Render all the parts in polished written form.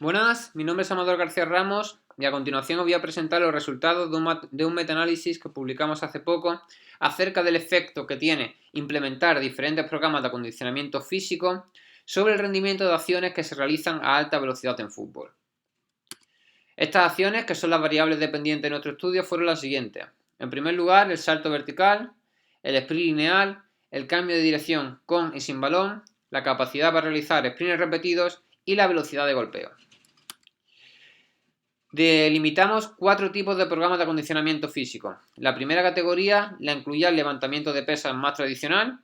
Buenas, mi nombre es Amador García Ramos y a continuación os voy a presentar los resultados de un metaanálisis que publicamos hace poco acerca del efecto que tiene implementar diferentes programas de acondicionamiento físico sobre el rendimiento de acciones que se realizan a alta velocidad en fútbol. Estas acciones, que son las variables dependientes de nuestro estudio, fueron las siguientes. En primer lugar, el salto vertical, el sprint lineal, el cambio de dirección con y sin balón, la capacidad para realizar sprints repetidos y la velocidad de golpeo. Delimitamos 4 tipos de programas de acondicionamiento físico. La primera categoría la incluía el levantamiento de pesas más tradicional.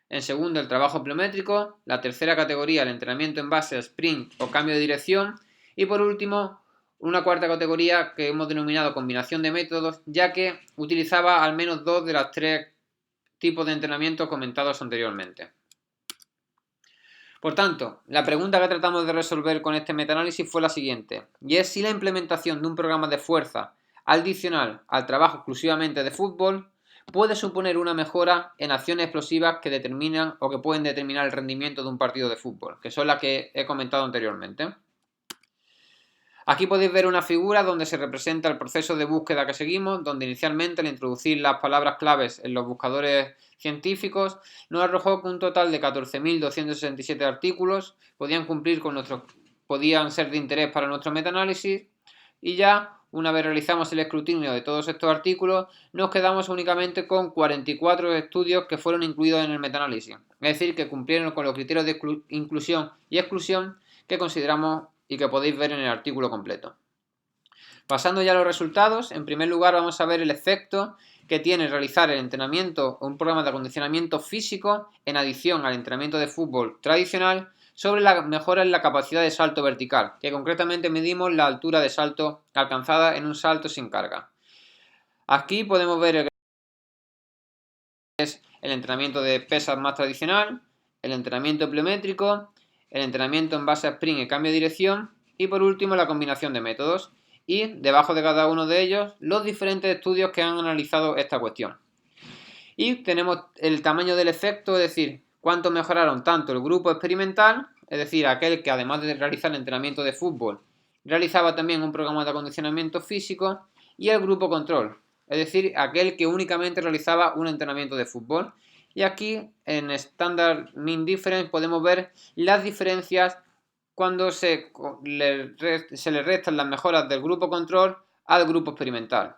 En segundo, el trabajo pliométrico. La tercera categoría, el entrenamiento en base a sprint o cambio de dirección. Y por último, una cuarta categoría que hemos denominado combinación de métodos, ya que utilizaba al menos 2 de los 3 tipos de entrenamiento comentados anteriormente. Por tanto, la pregunta que tratamos de resolver con este metaanálisis fue la siguiente, y es si la implementación de un programa de fuerza adicional al trabajo exclusivamente de fútbol puede suponer una mejora en acciones explosivas que determinan o que pueden determinar el rendimiento de un partido de fútbol, que son las que he comentado anteriormente. Aquí podéis ver una figura donde se representa el proceso de búsqueda que seguimos, donde inicialmente al introducir las palabras claves en los buscadores científicos nos arrojó que un total de 14.267 artículos podían ser de interés para nuestro metaanálisis, y ya una vez realizamos el escrutinio de todos estos artículos nos quedamos únicamente con 44 estudios que fueron incluidos en el metaanálisis, es decir, que cumplieron con los criterios de inclusión y exclusión que consideramos y que podéis ver en el artículo completo. Pasando ya a los resultados, en primer lugar vamos a ver el efecto que tiene realizar el entrenamiento o un programa de acondicionamiento físico en adición al entrenamiento de fútbol tradicional sobre la mejora en la capacidad de salto vertical, que concretamente medimos la altura de salto alcanzada en un salto sin carga. Aquí podemos ver el entrenamiento de pesas más tradicional, el entrenamiento pliométrico, el entrenamiento en base a sprint y cambio de dirección y por último la combinación de métodos, y debajo de cada uno de ellos los diferentes estudios que han analizado esta cuestión. Y tenemos el tamaño del efecto, es decir, cuánto mejoraron tanto el grupo experimental, es decir, aquel que además de realizar el entrenamiento de fútbol realizaba también un programa de acondicionamiento físico, y el grupo control, es decir, aquel que únicamente realizaba un entrenamiento de fútbol. Y aquí en Standard Mean Difference podemos ver las diferencias cuando se le restan las mejoras del grupo control al grupo experimental.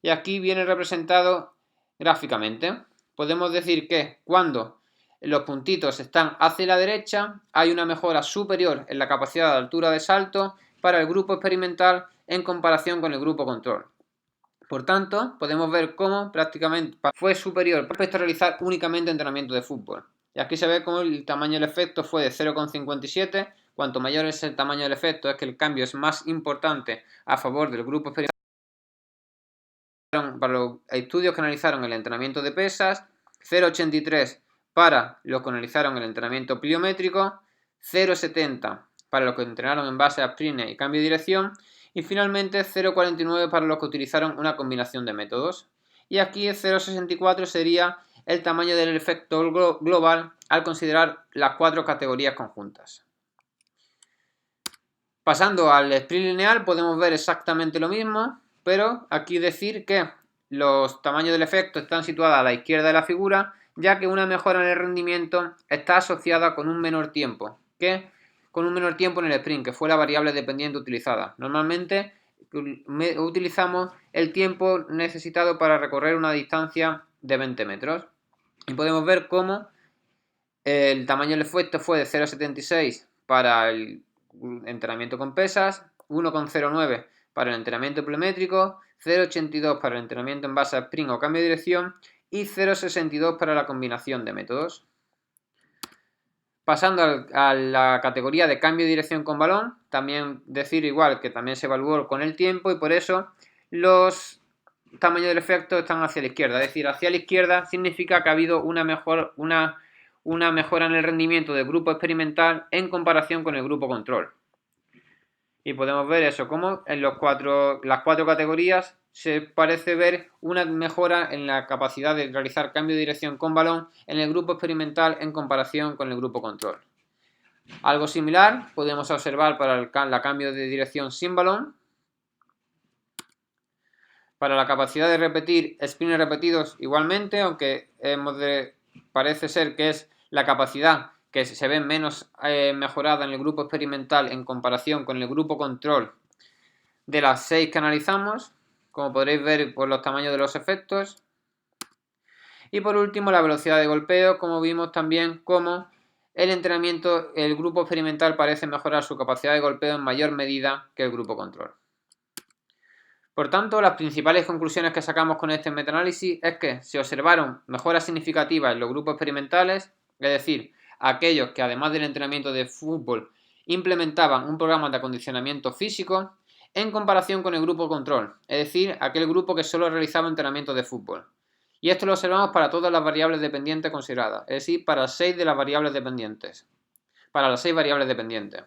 Y aquí viene representado gráficamente. Podemos decir que cuando los puntitos están hacia la derecha hay una mejora superior en la capacidad de altura de salto para el grupo experimental en comparación con el grupo control. Por tanto, podemos ver cómo prácticamente fue superior respecto a realizar únicamente entrenamiento de fútbol. Y aquí se ve cómo el tamaño del efecto fue de 0,57. Cuanto mayor es el tamaño del efecto, es que el cambio es más importante a favor del grupo experimental. Para los estudios que analizaron el entrenamiento de pesas, 0,83 para los que analizaron el entrenamiento pliométrico, 0,70 para los que entrenaron en base a sprint y cambio de dirección, y finalmente 0,49 para los que utilizaron una combinación de métodos. Y aquí 0,64 sería el tamaño del efecto global al considerar las 4 categorías conjuntas. Pasando al sprint lineal podemos ver exactamente lo mismo, pero aquí decir que los tamaños del efecto están situados a la izquierda de la figura, ya que una mejora en el rendimiento está asociada con un menor tiempo en el sprint, que fue la variable dependiente utilizada. Normalmente utilizamos el tiempo necesitado para recorrer una distancia de 20 metros. Y podemos ver cómo el tamaño del efecto fue de 0,76 para el entrenamiento con pesas, 1,09 para el entrenamiento pliométrico, 0,82 para el entrenamiento en base a sprint o cambio de dirección y 0,62 para la combinación de métodos. Pasando a la categoría de cambio de dirección con balón, también decir igual que también se evaluó con el tiempo, y por eso los tamaños del efecto están hacia la izquierda. Es decir, hacia la izquierda significa que ha habido una mejora en el rendimiento del grupo experimental en comparación con el grupo control. Y podemos ver eso, como en las 4 categorías se parece ver una mejora en la capacidad de realizar cambio de dirección con balón en el grupo experimental en comparación con el grupo control. Algo similar podemos observar para el cambio de dirección sin balón. Para la capacidad de repetir sprints repetidos igualmente, aunque parece ser que es la capacidad que se ve menos mejorada en el grupo experimental en comparación con el grupo control de las 6 que analizamos, como podréis ver por los tamaños de los efectos. Y por último, la velocidad de golpeo, como vimos también como el grupo experimental parece mejorar su capacidad de golpeo en mayor medida que el grupo control. Por tanto, las principales conclusiones que sacamos con este metaanálisis es que se observaron mejoras significativas en los grupos experimentales, es decir, aquellos que además del entrenamiento de fútbol implementaban un programa de acondicionamiento físico en comparación con el grupo control, es decir, aquel grupo que solo realizaba entrenamiento de fútbol. Y esto lo observamos para todas las variables dependientes consideradas, es decir, para 6 de las variables dependientes. Para las 6 variables dependientes.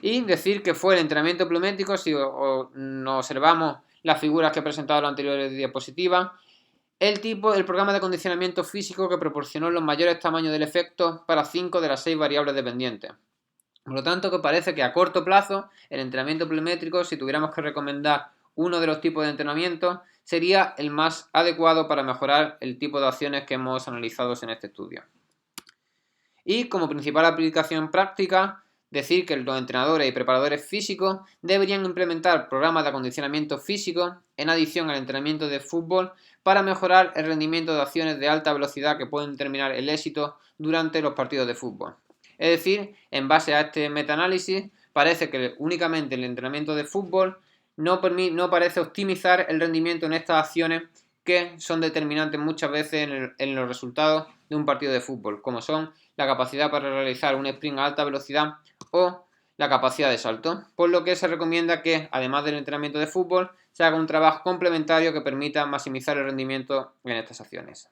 Y decir que fue el entrenamiento pliométrico, si nos observamos las figuras que he presentado en la anterior diapositiva, el programa de acondicionamiento físico que proporcionó los mayores tamaños del efecto para 5 de las 6 variables dependientes. Por lo tanto, que parece que a corto plazo el entrenamiento pliométrico, si tuviéramos que recomendar uno de los tipos de entrenamiento, sería el más adecuado para mejorar el tipo de acciones que hemos analizado en este estudio. Y como principal aplicación práctica, decir que los entrenadores y preparadores físicos deberían implementar programas de acondicionamiento físico en adición al entrenamiento de fútbol para mejorar el rendimiento de acciones de alta velocidad que pueden determinar el éxito durante los partidos de fútbol. Es decir, en base a este metaanálisis, parece que únicamente el entrenamiento de fútbol no parece optimizar el rendimiento en estas acciones que son determinantes muchas veces en los resultados de un partido de fútbol, como son la capacidad para realizar un sprint a alta velocidad o la capacidad de salto, por lo que se recomienda que, además del entrenamiento de fútbol, se haga un trabajo complementario que permita maximizar el rendimiento en estas acciones.